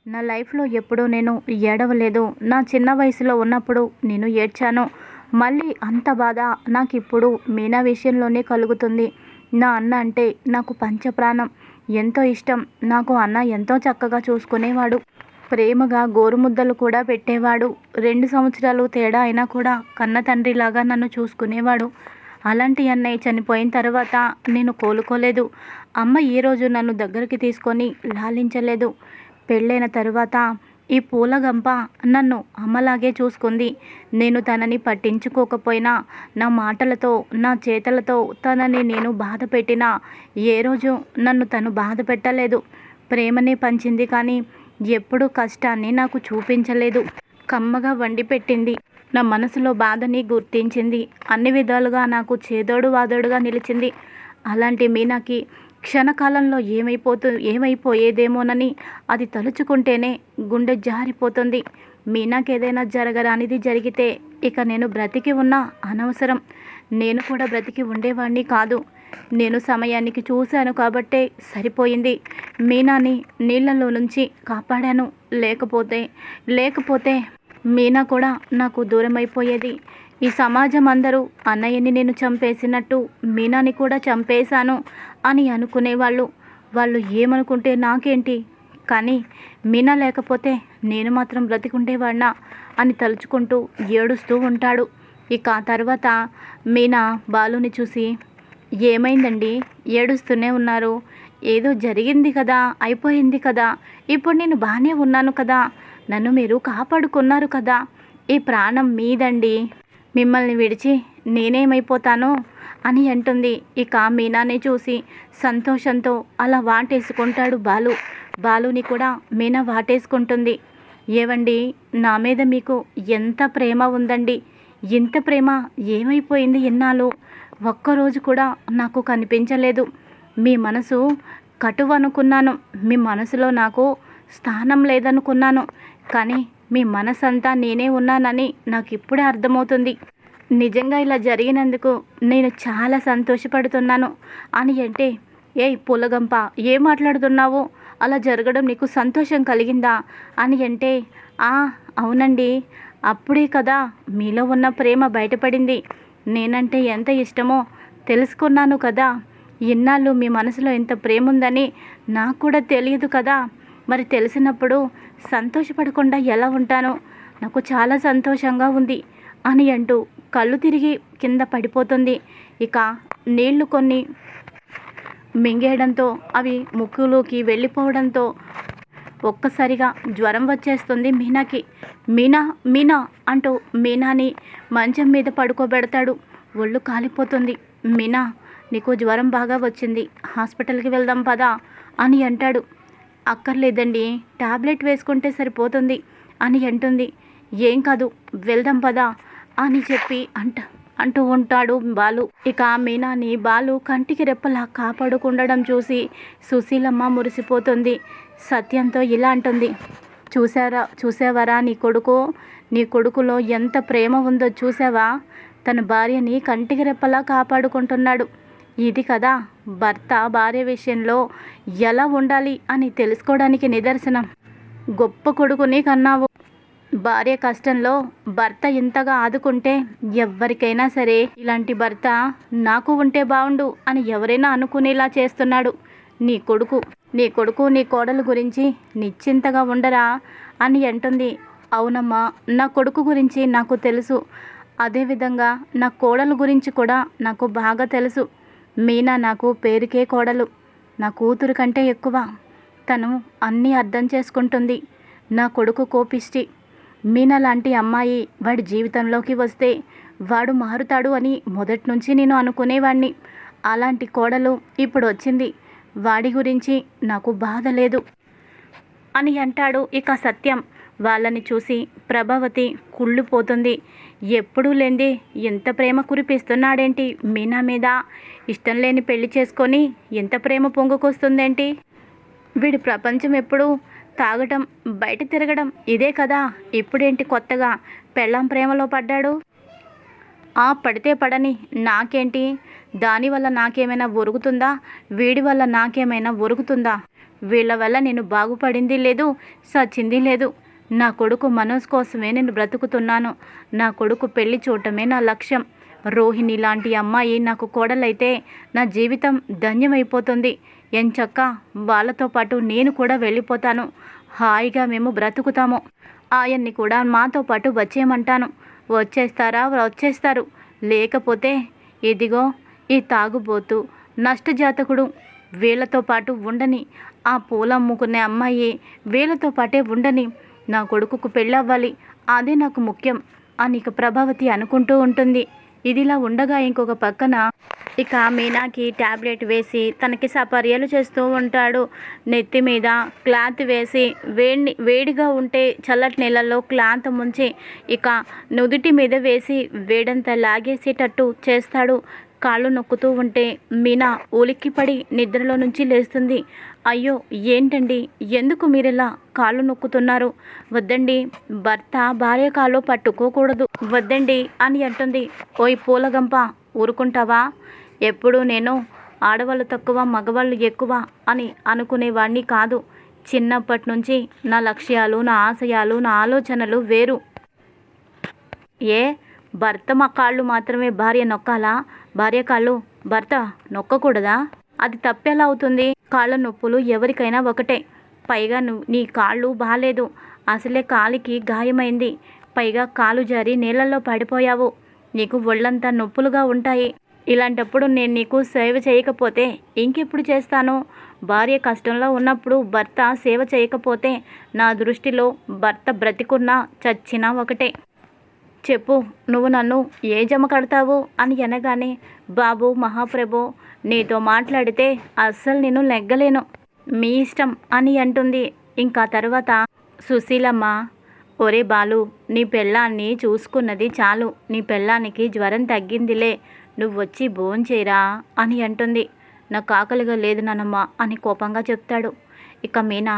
నా లైఫ్‌లో ఎప్పుడూ నేను ఏడవలేదు. నా చిన్న వయసులో ఉన్నప్పుడు నేను ఏడ్చాను. మళ్ళీ అంత బాధ నాకిప్పుడు మీనా విషయంలోనే కలుగుతుంది. నా అన్న అంటే నాకు పంచప్రాణం. ఎంతో ఇష్టం. నాకు అన్న ఎంతో చక్కగా చూసుకునేవాడు. ప్రేమగా గోరుముద్దలు కూడా పెట్టేవాడు. 2 సంవత్సరాలు తేడా అయినా కూడా కన్న తండ్రిలాగా నన్ను చూసుకునేవాడు. అలాంటి అన్నయ్య చనిపోయిన తర్వాత నేను కోలుకోలేదు. అమ్మ ఏ రోజు నన్ను దగ్గరికి తీసుకొని లాలించలేదు. పెళ్ళైన తరువాత ఈ పూలగంప నన్ను అమ్మలాగే చూసుకుంది. నేను తనని పట్టించుకోకపోయినా నా మాటలతో నా చేతలతో తనని నేను బాధ పెట్టినా ఏ రోజు నన్ను తను బాధ పెట్టలేదు. ప్రేమనే పంచింది కానీ ఎప్పుడూ కష్టాన్ని నాకు చూపించలేదు. కమ్మగా వండి పెట్టింది. నా మనసులో బాధని గుర్తించింది. అన్ని విధాలుగా నాకు చేదోడు వాదోడుగా నిలిచింది. అలాంటి మీనాకి క్షణకాలంలో ఏమైపోయేదేమోనని అది తలుచుకుంటేనే గుండె జారిపోతుంది. మీనాకేదైనా జరగరానిది జరిగితే ఇక నేను బ్రతికి ఉన్నా అనవసరం. నేను కూడా బ్రతికి ఉండేవాణ్ణి కాదు. నేను సమయానికి చూశాను కాబట్టే సరిపోయింది. మీనాని నీళ్ళలో నుంచి కాపాడాను. లేకపోతే మీనా కూడా నాకు దూరమైపోయేది. ఈ సమాజం అందరూ అన్నయ్యని నేను చంపేసినట్టు మీనాని కూడా చంపేశాను అని అనుకునేవాళ్ళు. వాళ్ళు ఏమనుకుంటే నాకేంటి, కానీ మీనా లేకపోతే నేను మాత్రం బ్రతికుండేవాడినా అని తలుచుకుంటూ ఏడుస్తూ ఉంటాడు. ఇక ఆ తర్వాత మీనా బాలుని చూసి, ఏమైందండి, ఏడుస్తూనే ఉన్నారు? ఏదో జరిగింది కదా, అయిపోయింది కదా, ఇప్పుడు నేను బాగానే ఉన్నాను కదా, నన్ను మీరు కాపాడుకున్నారు కదా, ఈ ప్రాణం మీదండి, మిమ్మల్ని విడిచి నేనేమైపోతానో అని అంటుంది. ఇక మీనాని చూసి సంతోషంతో అలా వాటేసుకుంటాడు బాలు. బాలుని కూడా మీనా వాటేసుకుంటుంది. ఏవండి, నా మీద మీకు ఎంత ప్రేమ ఉందండి, ఇంత ప్రేమ ఏమైపోయింది ఇన్నాళ్ళు? ఒక్కరోజు కూడా నాకు కనిపించలేదు. మీ మనసు కటువనుకున్నాను, మీ మనసులో నాకు స్థానం లేదనుకున్నాను, కానీ మీ మనసంతా నేనే ఉన్నానని నాకు ఇప్పుడే అర్థమవుతుంది. నిజంగా ఇలా జరిగినందుకు నేను చాలా సంతోషపడుతున్నాను అని అంటే, ఏయ్ పూలగంప, ఏం మాట్లాడుతున్నావు? అలా జరగడం నీకు సంతోషం కలిగిందా అని అంటే, అవునండి, అప్పుడే కదా మీలో ఉన్న ప్రేమ బయటపడింది. నేనంటే ఎంత ఇష్టమో తెలుసుకున్నాను కదా. ఇన్నాళ్ళు మీ మనసులో ఎంత ప్రేమ ఉందని నాకు కూడా తెలియదు కదా. మరి తెలిసినప్పుడు సంతోషపడకుండా ఎలా ఉంటానో నాకు చాలా సంతోషంగా ఉంది అని అంటూ కళ్ళు తిరిగి కింద పడిపోతుంది. ఇక నీళ్లు కొన్ని మింగేయడంతో అవి ముక్కులోకి వెళ్ళిపోవడంతో ఒక్కసారిగా జ్వరం వచ్చేస్తుంది మీనాకి. మీనా మీనా అంటూ మీనాని మంచం మీద పడుకోబెడతాడు. ఒళ్ళు కాలిపోతుంది. మీనా, నీకు జ్వరం బాగా వచ్చింది, హాస్పిటల్కి వెళ్దాం పదా అని అంటాడు. అక్కర్లేదండి, టాబ్లెట్ వేసుకుంటే సరిపోతుంది అని అంటుంది. ఏం కాదు, వెళ్దాం పదా అని చెప్పి అంటూ ఉంటాడు బాలు. ఇక మీనాని బాలు కంటికి రెప్పలా కాపాడుకుండడం చూసి సుశీలమ్మ మురిసిపోతుంది. సత్యంతో ఇలా అంటుంది, చూసావరా నీ కొడుకులో ఎంత ప్రేమ ఉందో చూసావా? తన భార్యని కంటికి రెప్పలా కాపాడుకుంటున్నాడు. ఇది కదా భర్త భార్య విషయంలో ఎలా ఉండాలి అని తెలుసుకోవడానికి నిదర్శనం. గొప్ప కొడుకుని కన్నావు. భార్య కష్టంలో భర్త ఇంతగా ఆదుకుంటే ఎవరికైనా సరే ఇలాంటి భర్త నాకు ఉంటే బాగుండు అని ఎవరైనా అనుకునేలా చేస్తున్నాడు నీ కొడుకు. నీ కోడలు గురించి నిశ్చింతగా ఉండరా అని అంటుంది. అవునమ్మా, నా కొడుకు గురించి నాకు తెలుసు. అదేవిధంగా నా కోడలు గురించి కూడా నాకు బాగా తెలుసు. మీనా నాకు పేరుకే కోడలు. నా కూతురు కంటే ఎక్కువ. తను అన్నీ అర్థం చేసుకుంటుంది. నా కొడుకు కోపిష్టి. మీనా లాంటి అమ్మాయి వాడి జీవితంలోకి వస్తే వాడు మారుతాడు అని మొదటి నుంచి నేను అనుకునేవాడిని. అలాంటి కోడలు ఇప్పుడు వచ్చింది. వాడి గురించి నాకు బాధ లేదు అని అంటాడు. ఇక సత్యం వాళ్ళని చూసి ప్రభావతి కుళ్ళిపోతుంది. ఎప్పుడూ లేంది ఎంత ప్రేమ కురిపిస్తున్నాడేంటి మీనా మీద? ఇష్టం లేని పెళ్లి చేసుకొని ఎంత ప్రేమ పొంగుకొస్తుందేంటి? వీడి ప్రపంచం ఎప్పుడు తాగటం, బయట తిరగడం ఇదే కదా. ఇప్పుడేంటి కొత్తగా పెళ్ళాం ప్రేమలో పడ్డాడు? పడితే పడని, నాకేంటి? దానివల్ల నాకేమైనా ఒరుగుతుందా? వీడి వల్ల నాకేమైనా ఒరుగుతుందా? వీళ్ళ వల్ల నేను బాగుపడింది లేదు, సచ్చింది లేదు. నా కొడుకు మనోజ్ కోసమే నేను బ్రతుకుతున్నాను. నా కొడుకు పెళ్లి చూడటమే నా లక్ష్యం. రోహిణి లాంటి అమ్మాయి నాకు కోడలైతే నా జీవితం ధన్యమైపోతుంది. ఎంచక్క వాళ్ళతో పాటు నేను కూడా వెళ్ళిపోతాను. హాయిగా మేము బ్రతుకుతాము. ఆయన్ని కూడా మాతో పాటు వచ్చేయమంటాను. వచ్చేస్తారా? వచ్చేస్తారు. లేకపోతే ఇదిగో ఈ తాగుబోతు నష్టజాతకుడు వీళ్ళతో పాటు ఉండని. ఆ పూలమ్ముకునే అమ్మాయి వీళ్ళతో పాటే ఉండని. నా కొడుకుకు పెళ్ళవ్వాలి, అదే నాకు ముఖ్యం అని ఇక ప్రభావతి అనుకుంటూ ఉంటుంది. ఇదిలా ఉండగా ఇంకొక పక్కన ఇక మీనాకి ట్యాబ్లెట్ వేసి తనకి సపర్యలు చేస్తూ ఉంటాడు. నెత్తి మీద క్లాత్ వేసి వేడిగా ఉంటే చల్లటి నీళ్ళల్లో క్లాత్ ముంచి ఇక నుదుటి మీద వేసి వేడంతా లాగేసేటట్టు చేస్తాడు. కాళ్ళు నొక్కుతూ ఉంటే మీనా ఉలిక్కిపడి నిద్రలో నుంచి లేస్తుంది. అయ్యో ఏంటండి, ఎందుకు మీరిలా కాళ్ళు నొక్కుతున్నారు? వద్దండి, భర్త భార్య కాళ్ళు పట్టుకోకూడదు, వద్దండి అని అంటుంది. ఓయ్ పూలగంప, ఊరుకుంటావా? ఎప్పుడు నేను ఆడవాళ్ళు తక్కువ మగవాళ్ళు ఎక్కువ అని అనుకునేవాడిని కాదు. చిన్నప్పటి నుంచి నా లక్ష్యాలు, నా ఆశయాలు, నా ఆలోచనలు వేరు. ఏ భర్త మా కాళ్ళు మాత్రమే భార్య నొక్కాలా? భార్య కాళ్ళు భర్త నొక్కకూడదా? అది తప్పెలా అవుతుంది? కాళ్ళ నొప్పులు ఎవరికైనా ఒకటే. పైగా నీ కాళ్ళు బాలేదు. అసలే కాలికి గాయమైంది. పైగా కాలు జారి నీళ్ళల్లో పడిపోయావు. నీకు ఒళ్ళంతా నొప్పులుగా ఉంటాయి. ఇలాంటప్పుడు నేను నీకు సేవ చేయకపోతే ఇంకెప్పుడు చేస్తాను? భార్య కష్టంలో ఉన్నప్పుడు భర్త సేవ చేయకపోతే నా దృష్టిలో భర్త బ్రతికున్నా చచ్చినా ఒకటే. చెప్పు, నువ్వు నన్ను ఏ జమ కడతావు అని అనగానే, బాబు మహాప్రభు, నీతో మాట్లాడితే అస్సలు నేను లెగ్గలేను, మీ ఇష్టం అని అంటుంది. ఇంకా తర్వాత సుశీలమ్మ, ఒరే బాలు, నీ పెళ్ళాన్ని చూసుకున్నది చాలు. నీ పెళ్ళానికి జ్వరం తగ్గిందిలే, నువ్వు వచ్చి భోంచేరా అని అంటుంది. నాకు ఆకలిగా లేదు నానమ్మ అని కోపంగా చెప్తాడు. ఇక మీనా,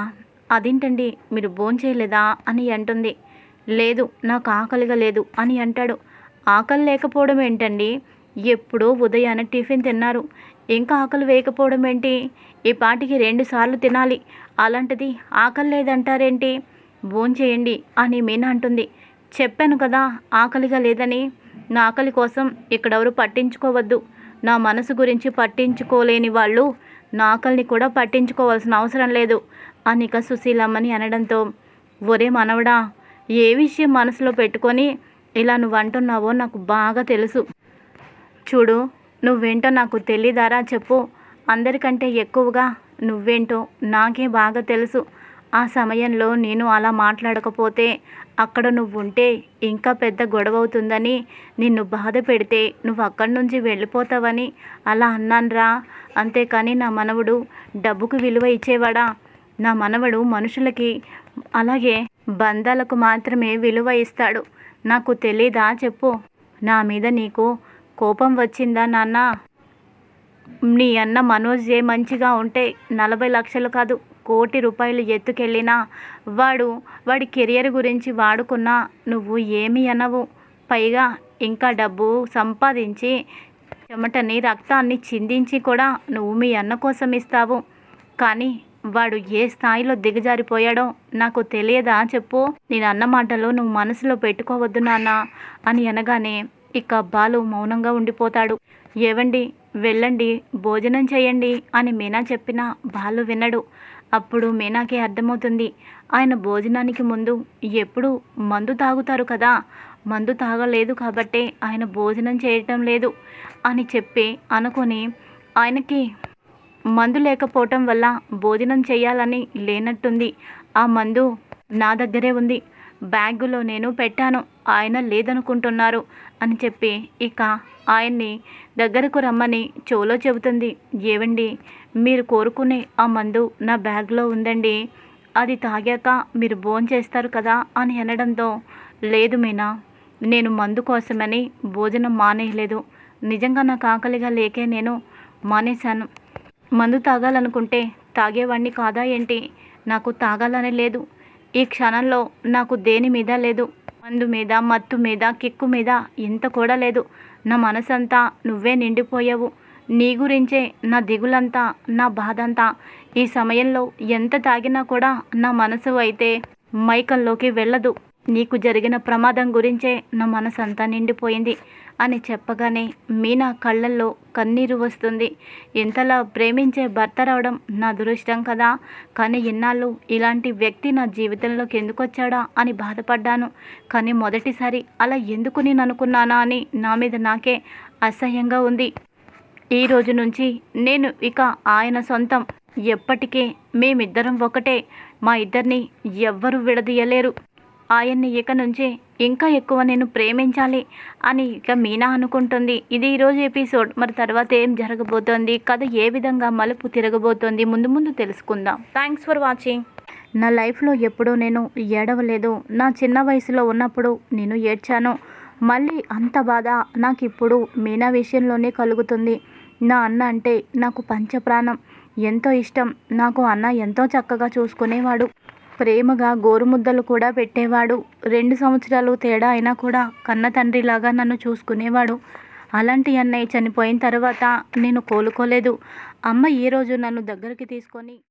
అదేంటండి మీరు భోంచేయలేదా అని అంటుంది. లేదు, నాకు ఆకలిగా లేదు అని అంటాడు. ఆకలి లేకపోవడం ఏంటండి? ఎప్పుడో ఉదయాన్నే టిఫిన్ తిన్నారు, ఇంకా ఆకలి వేయకపోవడం ఏంటి? ఈ పాటికి 2 సార్లు తినాలి, అలాంటిది ఆకలి లేదంటారేంటి? భోంచేయండి అని మీనా అంటుంది. చెప్పాను కదా ఆకలిగా లేదని. నా ఆకలి కోసం ఇక్కడెవరు పట్టించుకోవద్దు. నా మనసు గురించి పట్టించుకోలేని వాళ్ళు నా ఆకలిని కూడా పట్టించుకోవాల్సిన అవసరం లేదు అని ఇక సుశీలమ్మని అనడంతో, ఒరే మనవడా, ఏ విషయం మనసులో పెట్టుకొని ఇలా నువ్వు అంటున్నావో నాకు బాగా తెలుసు. చూడు, నువ్వేంటో నాకు తెలీదారా చెప్పు. అందరికంటే ఎక్కువగా నువ్వేంటో నాకే బాగా తెలుసు. ఆ సమయంలో నేను అలా మాట్లాడకపోతే అక్కడ నువ్వుంటే ఇంకా పెద్ద గొడవ అవుతుందని, నిన్ను బాధ పెడితే నువ్వు అక్కడి నుంచి వెళ్ళిపోతావని అలా అన్నాన్రా. అంతేకాని నా మనవడు డబ్బుకు విలువ ఇచ్చేవాడా? నా మనవడు మనుషులకి అలాగే బంధాలకు మాత్రమే విలువ ఇస్తాడు. నాకు తెలీదా చెప్పు? నా మీద నీకు కోపం వచ్చిందా నాన్న? నీ అన్న మనోజ్ మంచిగా ఉంటే 40 లక్షలు కాదు, 1 కోటి రూపాయలు ఎత్తుకెళ్ళినా వాడి కెరియర్ గురించి వాడుకున్నా నువ్వు ఏమీ అనవు. పైగా ఇంకా డబ్బు సంపాదించి చెమటని రక్తాన్ని చిందించి కూడా నువ్వు మీ అన్న కోసం ఇస్తావు. కానీ వాడు ఏ స్థాయిలో దిగజారిపోయాడో నాకు తెలియదా చెప్పు? నేను అన్న మాటలు నువ్వు మనసులో పెట్టుకోవద్దు నాన్న అని అనగానే ఇక బాలు మౌనంగా ఉండిపోతాడు. ఏవండి, వెళ్ళండి, భోజనం చేయండి అని మీనా చెప్పినా బాలు వినడు. అప్పుడు మీనాకి అర్థమవుతుంది, ఆయన భోజనానికి ముందు ఎప్పుడు మందు తాగుతారు కదా, మందు తాగలేదు కాబట్టే ఆయన భోజనం చేయటం లేదు అని చెప్పి అనుకొని, ఆయనకి మందు లేకపోవటం వల్ల భోజనం చేయాలని లేనట్టుంది. ఆ మందు నా దగ్గరే ఉంది, బ్యాగులో నేను పెట్టాను, ఆయన లేదనుకుంటున్నారు అని చెప్పి ఇక ఆయన్ని దగ్గరకు రమ్మని చెవులో చెబుతుంది. ఏవండి, మీరు కోరుకునే ఆ మందు నా బ్యాగ్లో ఉందండి, అది తాగాక మీరు భోంచేస్తారు కదా అని అనడంతో, లేదు మీనా, నేను మందు కోసమని భోజనం మానేయలేదు. నిజంగా నాకు ఆకలిగా లేకే నేను మానేశాను. మందు తాగాలనుకుంటే తాగేవాడిని కాదా ఏంటి? నాకు తాగాలని లేదు. ఈ క్షణంలో నాకు దేని మీద లేదు. మందు మీద, మత్తు మీద, కిక్కు మీద ఇంత కూడా లేదు. నా మనసంతా నువ్వే నిండిపోయావు. నీ గురించే నా దిగులంతా, నా బాధంతా. ఈ సమయంలో ఎంత తాగినా కూడా నా మనసు అయితే మైకంలోకి వెళ్ళదు. నీకు జరిగిన ప్రమాదం గురించే నా మనసంతా నిండిపోయింది అని చెప్పగానే మీనా కళ్ళల్లో కన్నీరు వస్తుంది. ఇంతలా ప్రేమించే భర్త రావడం నా అదృష్టం కదా, కానీ ఇన్నాళ్ళు ఇలాంటి వ్యక్తి నా జీవితంలోకి ఎందుకు వచ్చాడా అని బాధపడ్డాను. కానీ మొదటిసారి అలా ఎందుకు నేను అనుకున్నానా అని నా మీద నాకే అసహ్యంగా ఉంది. ఈ రోజు నుంచి నేను ఇక ఆయన సొంతం. ఎప్పటికీ మేమిద్దరం ఒకటే. మా ఇద్దరిని ఎవ్వరూ విడదీయలేరు. ఆయన్ని ఇక నుంచి ఇంకా ఎక్కువ నేను ప్రేమించాలి అని ఇక మీనా అనుకుంటుంది. ఇది ఈరోజు ఎపిసోడ్. మరి తర్వాత ఏం జరగబోతోంది, కథ ఏ విధంగా మలుపు తిరగబోతోంది, ముందు ముందు తెలుసుకుందాం. Thanks for watching. నా లైఫ్లో ఎప్పుడూ నేను ఏడవలేదు. నా చిన్న వయసులో ఉన్నప్పుడు నేను ఏడ్చాను. మళ్ళీ అంత బాధ నాకు ఇప్పుడు మీనా విషయంలోనే కలుగుతుంది. నా అన్న అంటే నాకు పంచప్రాణం, ఎంతో ఇష్టం. నాకు అన్న ఎంతో చక్కగా చూసుకునేవాడు. ప్రేమగా గోరుముద్దలు కూడా పెట్టేవాడు. 2 సంవత్సరాలు తేడా అయినా కూడా కన్న తండ్రిలాగా నన్ను చూసుకునేవాడు. అలాంటి అన్నయ్య చనిపోయిన తర్వాత నేను కోలుకోలేదు. అమ్మ ఈ రోజు నన్ను దగ్గరికి తీసుకొని